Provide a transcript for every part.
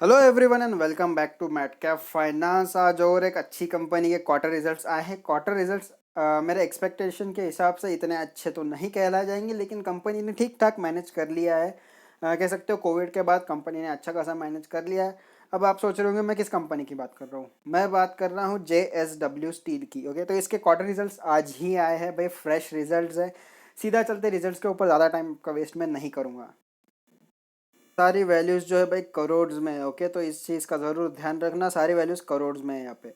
Hello everyone and welcome back to Matcap finance. आज और एक अच्छी कंपनी के क्वार्टर रिजल्ट्स आए हैं। क्वार्टर रिजल्ट्स मेरे एक्सपेक्टेशन के हिसाब से इतने अच्छे तो नहीं कहला जाएंगे, लेकिन कंपनी ने ठीक ठाक मैनेज कर लिया है। कह सकते हो कोविड के बाद कंपनी ने अच्छा खासा मैनेज कर लिया है। अब आप सोच रहे होंगे मैं किस कंपनी की बात कर रहा हूँ। मैं बात कर रहा हूँ JSW स्टील की। ओके, तो इसके क्वार्टर रिजल्ट्स आज ही आए हैं भाई, फ्रेश रिजल्ट्स है। सीधा चलते रिजल्ट्स के ऊपर ज़्यादा टाइम का वेस्ट मैं नहीं करूँगा। सारी वैल्यूज़ जो है भाई करोड़ में है। ओके, तो इस चीज़ का ज़रूर ध्यान रखना, सारी वैल्यूज़ करोड़ में है यहाँ पे।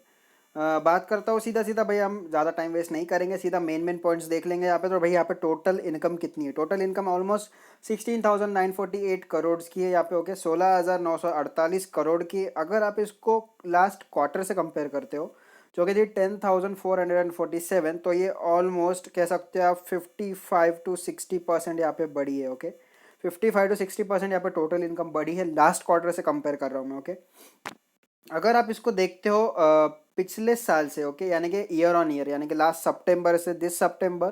बात करता हूँ सीधा सीधा भाई, हम ज़्यादा टाइम वेस्ट नहीं करेंगे, सीधा मेन मेन पॉइंट्स देख लेंगे यहाँ पे। तो भाई यहाँ पे टोटल इनकम कितनी है? टोटल इनकम ऑलमोस्ट 16,948 की है यहाँ पे। ओके, 16,948 करोड़ की। अगर आप इसको लास्ट क्वार्टर से कंपेयर करते हो जो कि थी 10,447, तो ये ऑलमोस्ट कह सकते हो आप 55 to 60% यहाँ पे बढ़ी है। ओके, 55 to 60% यहाँ पे टोटल इनकम बढ़ी है, लास्ट क्वार्टर से कंपेयर कर रहा हूँ मैं। ओके, अगर आप इसको देखते हो पिछले साल से, ओके, यानी कि ईयर ऑन ईयर, यानी कि लास्ट सितंबर से दिस सितंबर,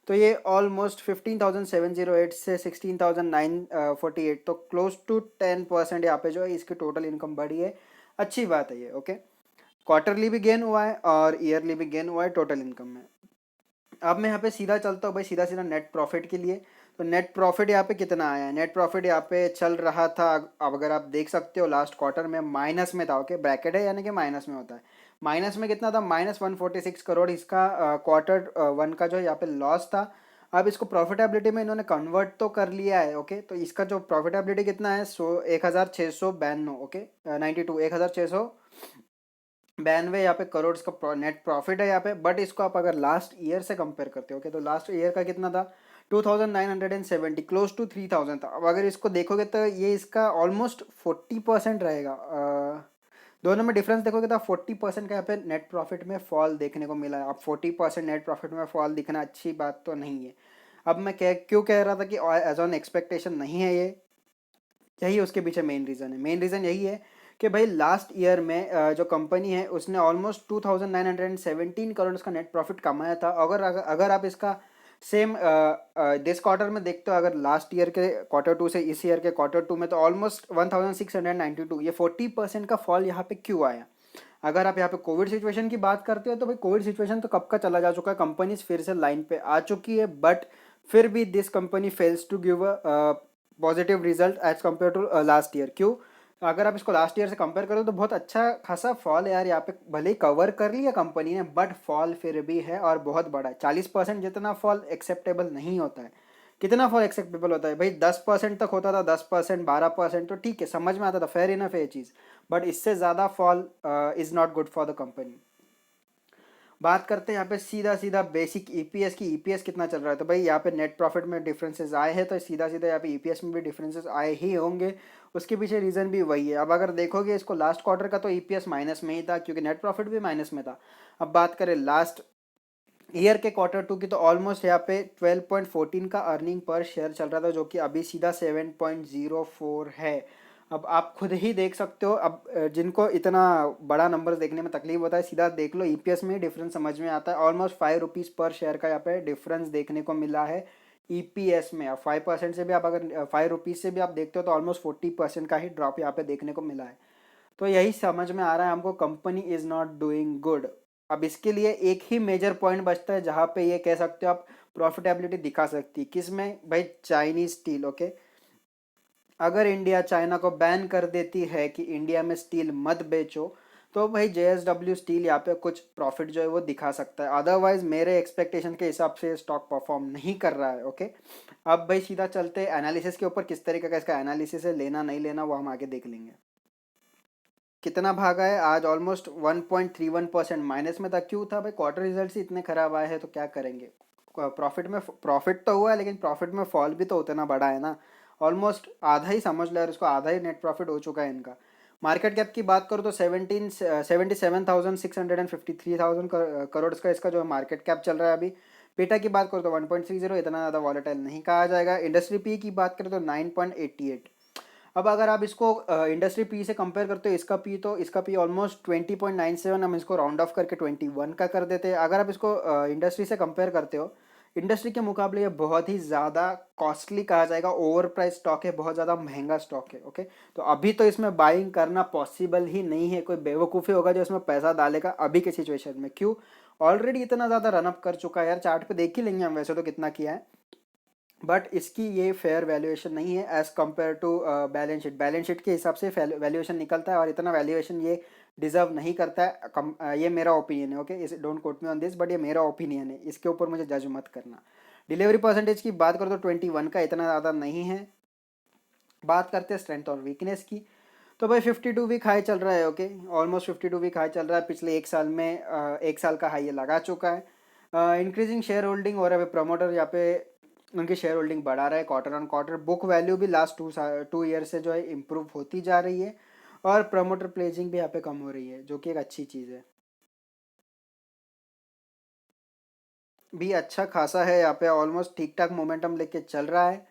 तो ये ऑलमोस्ट 15,708 से 16,948, तो क्लोज टू 10% यहाँ पे जो है इसकी टोटल इनकम बढ़ी है। अच्छी बात है ये। ओके, क्वार्टरली भी गेन हुआ है और ईयरली भी गेन हुआ है टोटल इनकम में। अब मैं यहाँ पे सीधा चलता हूँ भाई, सीधा सीधा नेट प्रॉफिट के लिए। तो नेट प्रॉफिट यहाँ पे कितना आया है? नेट प्रॉफिट यहाँ पे चल रहा था, अब अगर आप देख सकते हो लास्ट क्वार्टर में माइनस में था। ओके, ब्रैकेट है यानी कि माइनस में होता है। माइनस में कितना था? -146 करोड़ इसका क्वार्टर वन का जो है यहाँ पे लॉस था। अब इसको प्रॉफिटेबिलिटी में इन्होंने कन्वर्ट तो कर लिया है। ओके, तो इसका जो प्रॉफिटेबिलिटी कितना है? 1,692। ओके, 92, 1,692 यहाँ पे करोड़ का नेट प्रॉफिट है यहाँ पे। बट इसको आप अगर लास्ट ईयर से कंपेयर करते हो, ओके, तो लास्ट ईयर का कितना था? 2,970, क्लोज टू 3,000 था। अब अगर इसको देखोगे तो ये इसका ऑलमोस्ट 40% रहेगा। दोनों में डिफरेंस देखोगे तो 40% का यहाँ पे नेट प्रॉफिट में फॉल देखने को मिला है। अब 40% नेट प्रॉफिट में फॉल दिखना अच्छी बात तो नहीं है। अब मैं क्यों कह रहा था कि एज ऑन एक्सपेक्टेशन नहीं है ये, यही उसके पीछे मेन रीज़न है। मेन रीज़न यही है कि भाई लास्ट ईयर में जो कंपनी है उसने ऑलमोस्ट 2,917 करोड़ का नेट प्रॉफिट कमाया था। अगर आप इसका सेम दिस क्वार्टर में देखते हो, अगर लास्ट ईयर के क्वार्टर टू से इस ईयर के क्वार्टर टू में, तो ऑलमोस्ट 1,692, ये 40% का फॉल यहाँ पे क्यों आया? अगर आप यहाँ पे कोविड सिचुएशन की बात करते हो तो भाई कोविड सिचुएशन तो कब का चला जा चुका है, कंपनी फिर से लाइन पे आ चुकी है। बट फिर भी this company fails to give a positive result as compare to last year. क्यों? अगर आप इसको लास्ट ईयर से कंपेयर करो तो बहुत अच्छा खासा फॉल है यार यहाँ पे। भले ही कवर कर लिया कंपनी ने, बट फॉल फिर भी है और बहुत बड़ा है। 40% जितना फॉल एक्सेप्टेबल नहीं होता है। कितना फॉल एक्सेप्टेबल होता है भाई? 10% तक होता था, 10%, 12%, तो ठीक है, समझ में आता था, फेयर इनफ है ये चीज़। बट इससे ज़्यादा fall is not good for the company. बात करते हैं यहाँ पे सीधा सीधा बेसिक ईपीएस की। ईपीएस कितना चल रहा है? तो भाई यहाँ पे नेट प्रॉफिट में डिफरेंसेस आए हैं, तो सीधा सीधा यहाँ पे ईपीएस में भी डिफरेंसेस आए ही होंगे। उसके पीछे रीज़न भी वही है। अब अगर देखोगे इसको लास्ट क्वार्टर का, तो ईपीएस माइनस में ही था क्योंकि नेट प्रॉफिट भी माइनस में था। अब बात करें लास्ट ईयर के क्वार्टर टू की, तो ऑलमोस्ट यहाँ पे 12.14 का अर्निंग पर शेयर चल रहा था, जो कि अभी सीधा 7.04 है। अब आप खुद ही देख सकते हो। अब जिनको इतना बड़ा नंबर देखने में तकलीफ होता है, सीधा देख लो, ईपीएस में ही डिफरेंस समझ में आता है। ऑलमोस्ट 5 रुपीज़ पर शेयर का यहाँ पे डिफरेंस देखने को मिला है ईपीएस में। अब 5% से भी आप, अगर 5 रुपीज़ से भी आप देखते हो, तो ऑलमोस्ट 40% का ही ड्रॉप यहाँ पे देखने को मिला है। तो यही समझ में आ रहा है हमको, company is not doing good. अब इसके लिए एक ही मेजर पॉइंट बचता है जहाँ पे ये कह सकते हो आप प्रॉफिटेबिलिटी दिखा सकती है। किस में भाई? Chinese steel. ओके, अगर इंडिया चाइना को बैन कर देती है कि इंडिया में स्टील मत बेचो, तो भाई जेएसडब्ल्यू स्टील यहाँ पे कुछ प्रॉफिट जो है वो दिखा सकता है। अदरवाइज मेरे एक्सपेक्टेशन के हिसाब से स्टॉक परफॉर्म नहीं कर रहा है। ओके, अब भाई सीधा चलते हैं एनालिसिस के ऊपर। किस तरीके का इसका एनालिसिस है, लेना नहीं लेना वो हम आगे देख लेंगे। कितना भागा है आज? ऑलमोस्ट 1.31% माइनस में था। क्यों था भाई? क्वार्टर रिजल्ट ही इतने खराब आए हैं, तो क्या करेंगे। प्रॉफिट में प्रॉफिट तो हुआ है, लेकिन प्रॉफिट में फॉल भी तो उतना बड़ा है ना। ऑलमोस्ट आधा ही समझ लो यार, उसको आधा ही नेट प्रॉफिट हो चुका है इनका। मार्केट कैप की बात करो तो 77,653,000 करोड़ का इसका जो मार्केट कैप चल रहा है अभी। पेटा की बात करो तो 1.30, इतना ज़्यादा वॉलेटाइल नहीं कहा जाएगा। इंडस्ट्री पी की बात करें तो 9.88। अब अगर आप इसको इंडस्ट्री पी से कंपेयर करते हो, इसका पी, तो इसका पी ऑलमोस्ट 20.97, हम इसको राउंड ऑफ करके 21 का कर देते हैं। अगर आप इसको इंडस्ट्री से कंपेयर करते हो, इंडस्ट्री के मुकाबले ये बहुत ही ज़्यादा कॉस्टली कहा जाएगा, ओवर प्राइस स्टॉक है, बहुत ज़्यादा महंगा स्टॉक है। ओके, तो अभी तो इसमें बाइंग करना पॉसिबल ही नहीं है, कोई बेवकूफ़ी होगा जो इसमें पैसा डालेगा अभी के सिचुएशन में। क्यों? ऑलरेडी इतना ज़्यादा रनअप कर चुका है यार, चार्ट पे देख ही लेंगे हम वैसे तो कितना किया है, बट इसकी ये फेयर वैल्यूएशन नहीं है as compare to balance sheet. Balance sheet के हिसाब से वैल्यूएशन निकलता है और इतना वैल्यूएशन ये डिजर्व नहीं करता है। ये मेरा ओपिनियन है। ओके, इस don't quote me on this, but ये मेरा ओपिनियन है, इसके ऊपर मुझे जज मत करना। डिलीवरी परसेंटेज की बात करो तो 21 का इतना ज़्यादा नहीं है। बात करते हैं स्ट्रेंथ और वीकनेस की, तो भाई 52 वीक हाई चल रहा है। ओके, ऑलमोस्ट 52 वीक हाई चल रहा है, पिछले एक साल में एक साल का हाई ये लगा चुका है। इंक्रीजिंग शेयर होल्डिंग और अभी प्रमोटर यहाँ पे उनकी शेयर होल्डिंग बढ़ा रहा है quarter on quarter. Book value भी लास्ट 2 ईयर से जो है इम्प्रूव होती जा रही है और प्रमोटर प्लेजिंग भी यहाँ पे कम हो रही है, जो कि एक अच्छी चीज़ है। भी अच्छा खासा है यहाँ पे, ऑलमोस्ट ठीक ठाक मोमेंटम लेके चल रहा है।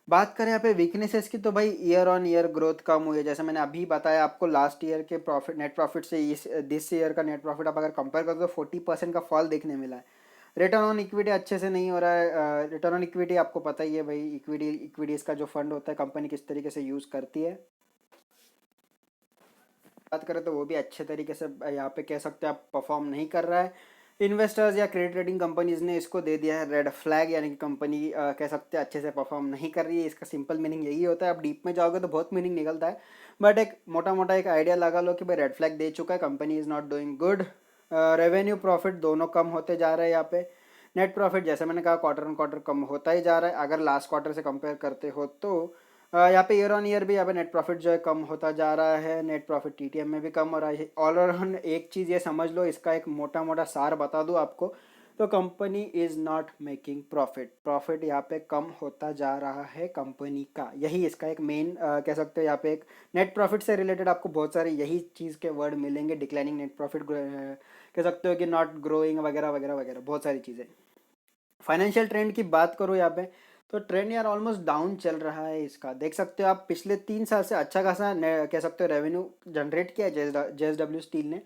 बात करें यहाँ पे वीकनेसेस की, तो भाई ईयर ऑन ईयर ग्रोथ कम हुई है। जैसे मैंने अभी बताया आपको, लास्ट ईयर के प्रॉफिट, नेट प्रॉफिट से इस दिस ईयर का नेट प्रॉफिट आप अगर कंपेयर करो तो 40% का फॉल देखने मिला है। रिटर्न ऑन इक्विटी अच्छे से नहीं हो रहा है। रिटर्न ऑन इक्विटी आपको पता ही है भाई, इक्विटीज़ का जो फंड होता है कंपनी किस तरीके से यूज़ करती है। बात करें तो वो भी अच्छे तरीके से यहाँ पे कह सकते हैं आप परफॉर्म नहीं कर रहा है। इन्वेस्टर्स या क्रेडिट रेटिंग कंपनीज ने इसको दे दिया है रेड फ्लैग, यानी कि कंपनी कह सकते हैं अच्छे से परफॉर्म नहीं कर रही है। इसका सिंपल मीनिंग यही होता है। आप डीप में जाओगे तो बहुत मीनिंग निकलता है, बट एक मोटा मोटा एक आइडिया लगा लो कि भाई रेड फ्लैग दे चुका है, company is not doing good. Revenue profit दोनों कम होते जा रहे हैं यहाँ पे। नेट प्रॉफिट जैसे मैंने कहा क्वार्टर ऑन क्वार्टर कम होता ही जा रहा है, अगर लास्ट क्वार्टर से कंपेयर करते हो तो। यहाँ पे ईयर ऑन ईयर भी यहाँ पे नेट प्रॉफिट जो है कम होता जा रहा है। नेट प्रॉफिट टीटीएम में भी कम हो रहा है। ऑल ओवर एक चीज़ ये समझ लो, इसका एक मोटा मोटा सार बता दूँ आपको, तो company is not making profit. Profit यहाँ पे कम होता जा रहा है कंपनी का, यही इसका एक मेन कह सकते हो। यहाँ पे एक नेट प्रॉफिट से रिलेटेड आपको बहुत सारे यही चीज़ के वर्ड मिलेंगे, डिक्लाइनिंग नेट प्रॉफिट, कह सकते हो कि नॉट ग्रोइंग वगैरह वगैरह वगैरह, बहुत सारी चीज़ें। फाइनेंशियल ट्रेंड की बात करो यहाँ पे, तो ट्रेंड यार ऑलमोस्ट डाउन चल रहा है इसका। देख सकते हो आप, पिछले 3 साल से अच्छा खासा कह सकते हो रेवेन्यू जनरेट किया है जेएसडब्ल्यू स्टील ने।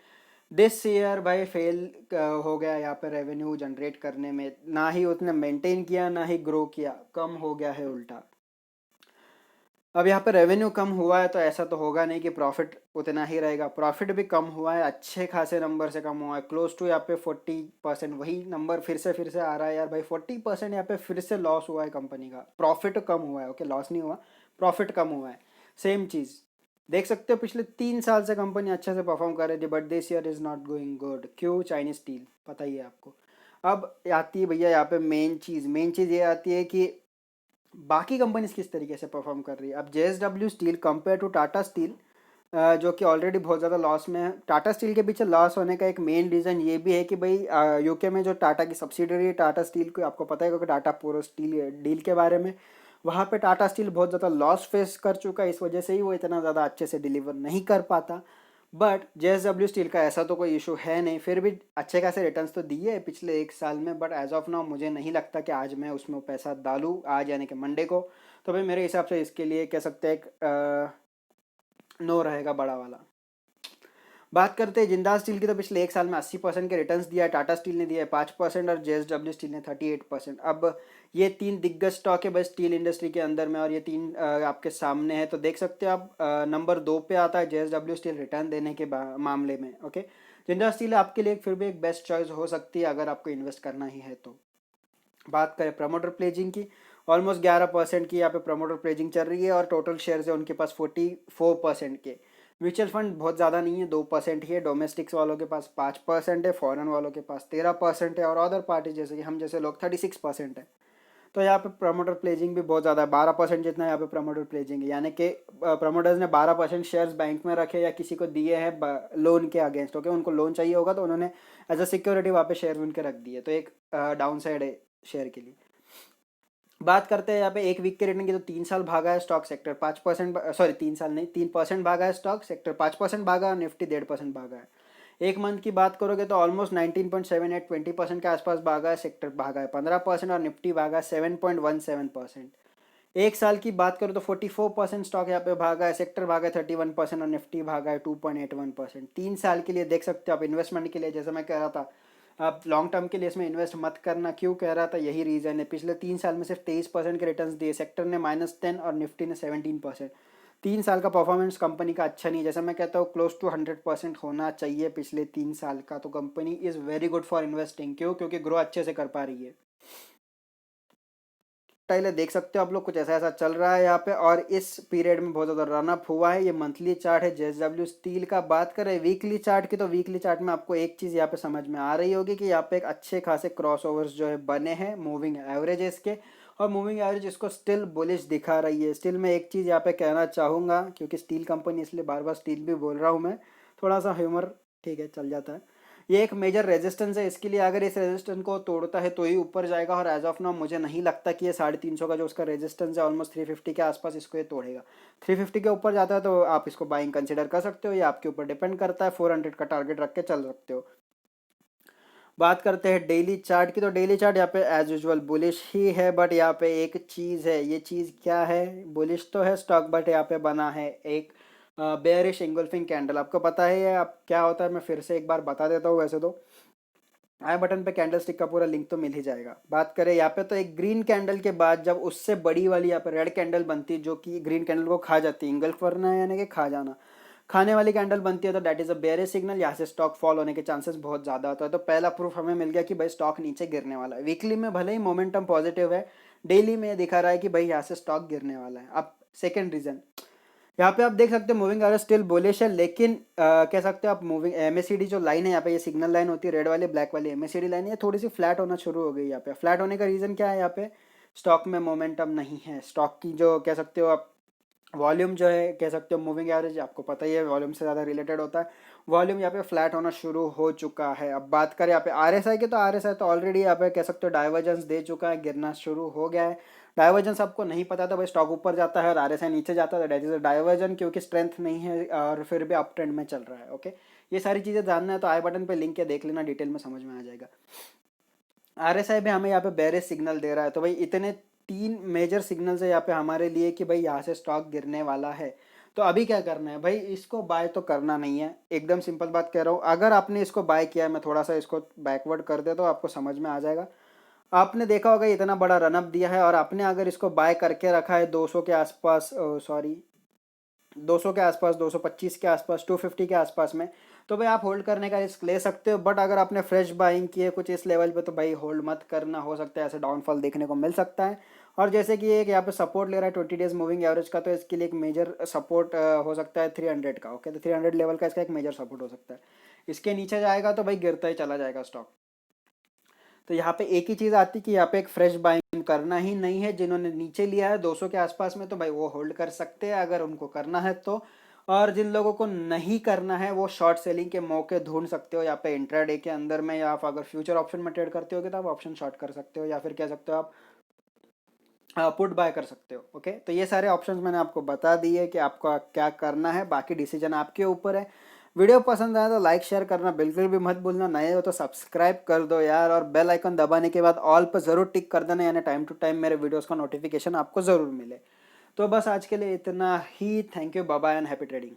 दिस ईयर भाई फेल हो गया यहाँ पे रेवेन्यू जनरेट करने में, ना ही उसने मेंटेन किया ना ही ग्रो किया, कम हो गया है उल्टा। अब यहाँ पे रेवेन्यू कम हुआ है तो ऐसा तो होगा नहीं कि प्रॉफिट उतना ही रहेगा। प्रॉफिट भी कम हुआ है, अच्छे खासे नंबर से कम हुआ है, क्लोज टू यहाँ पे 40%। वही नंबर फिर से आ रहा है यार भाई, 40% यहाँ पे फिर से लॉस हुआ है कंपनी का। प्रॉफिट कम हुआ है, ओके लॉस नहीं हुआ, प्रॉफिट कम हुआ है। सेम चीज़ देख सकते हो, पिछले 3 साल से कंपनी अच्छे से परफॉर्म कर रही थी, but this year is not going good. क्यों? चाइनीज स्टील, पता ही है आपको। अब आती है भैया यहाँ पे मेन चीज़ ये आती है कि बाकी कंपनीज किस तरीके से परफॉर्म कर रही है। अब JSW steel compare to Tata steel, जो कि ऑलरेडी बहुत ज़्यादा लॉस में है। टाटा स्टील के पीछे लॉस होने का एक मेन रीज़न ये भी है कि भाई यूके में जो टाटा की सब्सिडरी है टाटा स्टील को, आपको पता है क्योंकि टाटा पूरा स्टील डील के बारे में, वहाँ पे टाटा स्टील बहुत ज़्यादा लॉस फेस कर चुका है, इस वजह से ही वो इतना ज़्यादा अच्छे से डिलीवर नहीं कर पाता। बट जेएसडब्ल्यू स्टील का ऐसा तो कोई इशू है नहीं, फिर भी अच्छे खासे रिटर्न्स तो दिए है पिछले एक साल में, बट एज ऑफ नाउ मुझे नहीं लगता कि आज मैं उसमें पैसा डालूँ, आज यानी कि मंडे को। तो भाई मेरे हिसाब से इसके लिए कह सकते हैं एक नो रहेगा बड़ा वाला। बात करते हैं जिंदाल स्टील की, तो पिछले एक साल में 80% के रिटर्न्स दिया है। टाटा स्टील ने दिया है 5% और जेएसडब्ल्यू स्टील ने 38%। अब ये तीन दिग्गज स्टॉक है बस स्टील इंडस्ट्री के अंदर में, और ये तीन आपके सामने है, तो देख सकते हो आप। नंबर 2 पे आता है जेएसडब्ल्यू स्टील रिटर्न देने के मामले में। ओके, जिंदाल स्टील आपके लिए फिर भी एक बेस्ट चॉइस हो सकती है अगर आपको इन्वेस्ट करना ही है तो। बात करें प्रमोटर प्लेजिंग की, ऑलमोस्ट 11% की यहाँ पे प्रमोटर प्लेजिंग चल रही है, और टोटल शेयर्स है उनके पास 44% के। म्यूचुअल फंड बहुत ज़्यादा नहीं है, 2% ही है। डोमेस्टिक्स वालों के पास 5% है, फॉरेन वालों के पास 13% है, और अदर पार्टी जैसे कि हम जैसे लोग 36% है। तो यहाँ पे प्रमोटर प्लेजिंग भी बहुत ज़्यादा है, 12% जितना यहाँ पे प्रमोटर प्लेजिंग है, यानी कि प्रमोटर्स ने 12% शेयर्स बैंक में रखे या किसी को दिए हैं लोन के अगेंस्ट। ओके, उनको लोन चाहिए होगा तो उन्होंने एज अ सिक्योरिटी वहाँ पे शेयर उनके रख दिए, तो एक डाउन साइड है शेयर के लिए। बात करते हैं यहाँ पे एक वीक के रेटिंग की, तो 3 साल भागा है स्टॉक सेक्टर 5%, सॉरी 3 साल नहीं 3% भागा है स्टॉक सेक्टर, 5% भागा, और निफ्टी 1.5% भागा है। एक मंथ की बात करोगे तो ऑलमोस्ट 19.78 20% के आसपास भागा है, सेक्टर भागा है 15%, और निफ्टी भागा है 7.17%। एक साल की बात करो तो 44% स्टॉक यहाँ पे भागा है, सेक्टर भागा है 31%, और निफ्टी भागा है 2.81%। 3 साल के लिए देख सकते हो आप, इन्वेस्टमेंट के लिए जैसे मैं कह रहा था आप लॉन्ग टर्म के लिए इसमें इन्वेस्ट मत करना। क्यों कह रहा था, यही रीज़न है। पिछले 3 साल में सिर्फ 23% के रिटर्न्स दिए, सेक्टर ने -10 और निफ्टी ने 17%। 3 साल का परफॉर्मेंस कंपनी का अच्छा नहीं, जैसा मैं कहता हूँ क्लोज टू 100% होना चाहिए पिछले 3 साल का, तो company is very good for investing. क्यों, क्योंकि ग्रो अच्छे से कर पा रही है। पहले देख सकते हो आप लोग, कुछ ऐसा ऐसा चल रहा है यहाँ पे, और इस पीरियड में बहुत ज़्यादा रनअप हुआ है। ये मंथली चार्ट है जेएसडब्ल्यू स्टील का। बात करें वीकली चार्ट की, तो वीकली चार्ट में आपको एक चीज़ यहाँ पे समझ में आ रही होगी कि यहाँ पे एक अच्छे खासे क्रॉसओवर्स जो है बने हैं, मूविंग एवरेज है इसके, और मूविंग एवरेज इसको स्टिल बुलिश दिखा रही है। स्टिल मैं एक चीज़ यहाँ पे कहना चाहूँगा, क्योंकि स्टील कंपनी इसलिए बार बार स्टील भी बोल रहा हूँ मैं, थोड़ा सा ह्यूमर ठीक है चल जाता है। ये एक मेजर रेजिस्टेंस है इसके लिए, अगर इस रेजिस्टेंस को तोड़ता है तो ही ऊपर जाएगा, और एज ऑफ नाउ मुझे नहीं लगता कि ये 350 का जो उसका रेजिस्टेंस है ऑलमोस्ट 350 के आसपास इसको ये तोड़ेगा। 350 के ऊपर जाता है तो आप इसको बाइंग कंसिडर कर सकते हो, ये आपके ऊपर डिपेंड करता है। 400 का टारगेट रख के चल सकते हो। बात करते हैं डेली चार्ट की, तो डेली चार्ट यहाँ पे एज यूजुअल बुलिश ही है, बट यहाँ पे एक चीज़ है। ये चीज़ क्या है, बुलिश तो है स्टॉक, बट यहाँ पे बना है एक बेयरिश इंगल्फिंग कैंडल। आपको पता है ये अब क्या होता है, मैं फिर से एक बार बता देता हूँ। वैसे तो आई बटन पे कैंडल स्टिक का पूरा लिंक तो मिल ही जाएगा। बात करें यहाँ पे, तो एक ग्रीन कैंडल के बाद जब उससे बड़ी वाली यहाँ पे रेड कैंडल बनती है, जो कि ग्रीन कैंडल को खा जाती है, इंगल्फ करना है यानी कि खा जाना, खाने वाली कैंडल बनती है, तो that is a bearish signal. यहाँ से स्टॉक फॉल होने के चांसेस बहुत ज़्यादा होता है। तो पहला प्रूफ हमें मिल गया कि भाई स्टॉक नीचे गिरने वाला है। वीकली में भले ही मोमेंटम पॉजिटिव है, डेली में ये दिखा रहा है कि भाई यहाँ से स्टॉक गिरने वाला है। अब सेकेंड रीजन, यहाँ पे आप देख सकते हो मूविंग एवरेज स्टिल बुलिश है, लेकिन कह सकते हो आप मूविंग एमएसीडी जो लाइन है यहाँ पे, ये सिग्नल लाइन होती है रेड वाली ब्लैक वाली एमएसीडी लाइन, ये थोड़ी सी फ्लैट होना शुरू हो गई। यहाँ पे फ्लैट होने का रीज़न क्या है, यहाँ पे स्टॉक में मोमेंटम नहीं है। स्टॉक की जो कह सकते हो आप वॉल्यूम जो है, कह सकते हो मूविंग एवरेज आपको पता ही है वॉल्यूम से ज़्यादा रिलेटेड होता है, वॉल्यूम यहाँ पे फ्लैट होना शुरू हो चुका है। अब बात करें यहाँ पे आरएसआई की, तो आरएसआई तो ऑलरेडी यहाँ पे कह सकते हो डाइवर्जेंस दे चुका है, गिरना शुरू हो गया है। डाइवर्जेंस आपको नहीं पता था भाई, स्टॉक ऊपर जाता है और आरएसआई नीचे जाता है, दैट इज अ डाइवर्जन, क्योंकि स्ट्रेंथ नहीं है और फिर भी अप ट्रेंड में चल रहा है। ओके, ये सारी चीज़ें जानना है तो आई बटन पे लिंक है, देख लेना, डिटेल में समझ में आ जाएगा। आरएसआई भी हमें यहाँ पे बेरिश सिग्नल दे रहा है, तो भाई इतने 3 मेजर सिग्नल्स है यहाँ पे हमारे लिए कि भाई यहाँ से स्टॉक गिरने वाला है। तो अभी क्या करना है भाई, इसको बाय तो करना नहीं है, एकदम सिंपल बात कह रहा हूँ। अगर आपने इसको बाय किया है, मैं थोड़ा सा इसको बैकवर्ड कर दे तो आपको समझ में आ जाएगा। आपने देखा होगा इतना बड़ा रनअप दिया है, और आपने अगर इसको बाय करके रखा है 200 के आसपास, सॉरी 200 के आसपास, 225 के आसपास, 250 के आसपास में, तो भाई आप होल्ड करने का रिस्क ले सकते हो। बट अगर आपने फ्रेश बाइंग की है कुछ इस लेवल पे, तो भाई होल्ड मत करना, हो सकता है ऐसे डाउनफॉल देखने को मिल सकता है। और जैसे कि एक यहाँ पे सपोर्ट ले रहा है 20 डेज मूविंग एवरेज का, तो इसके लिए एक मेजर सपोर्ट हो सकता है 300 का। ओके, तो 300 लेवल का इसका एक मेजर सपोर्ट हो सकता है। इसके नीचे जाएगा तो भाई गिरता ही चला जाएगा स्टॉक। तो यहाँ पे एक ही चीज़ आती कि यहाँ पे एक फ्रेश बाइंग करना ही नहीं है। जिन्होंने नीचे लिया है 200 के आसपास में, तो भाई वो होल्ड कर सकते हैं अगर उनको करना है तो। और जिन लोगों को नहीं करना है वो शॉर्ट सेलिंग के मौके ढूंढ सकते हो यहाँ पे इंट्राडे के अंदर में, या आप अगर फ्यूचर ऑप्शन में ट्रेड करते होगे तो आप ऑप्शन शॉर्ट कर सकते हो, या फिर कह सकते हो आप पुट बाय कर सकते हो। ओके, तो ये सारे ऑप्शंस मैंने आपको बता दिए कि आपको क्या करना है, बाकी डिसीजन आपके ऊपर है। वीडियो पसंद आया तो लाइक शेयर करना बिल्कुल भी मत भूलना, नए हो तो सब्सक्राइब कर दो यार, और बेल आइकन दबाने के बाद ऑल पर ज़रूर टिक कर देना, यानी टाइम टू टाइम मेरे वीडियोस का नोटिफिकेशन आपको ज़रूर मिले। तो बस आज के लिए इतना ही, thank you, bye bye and happy trading.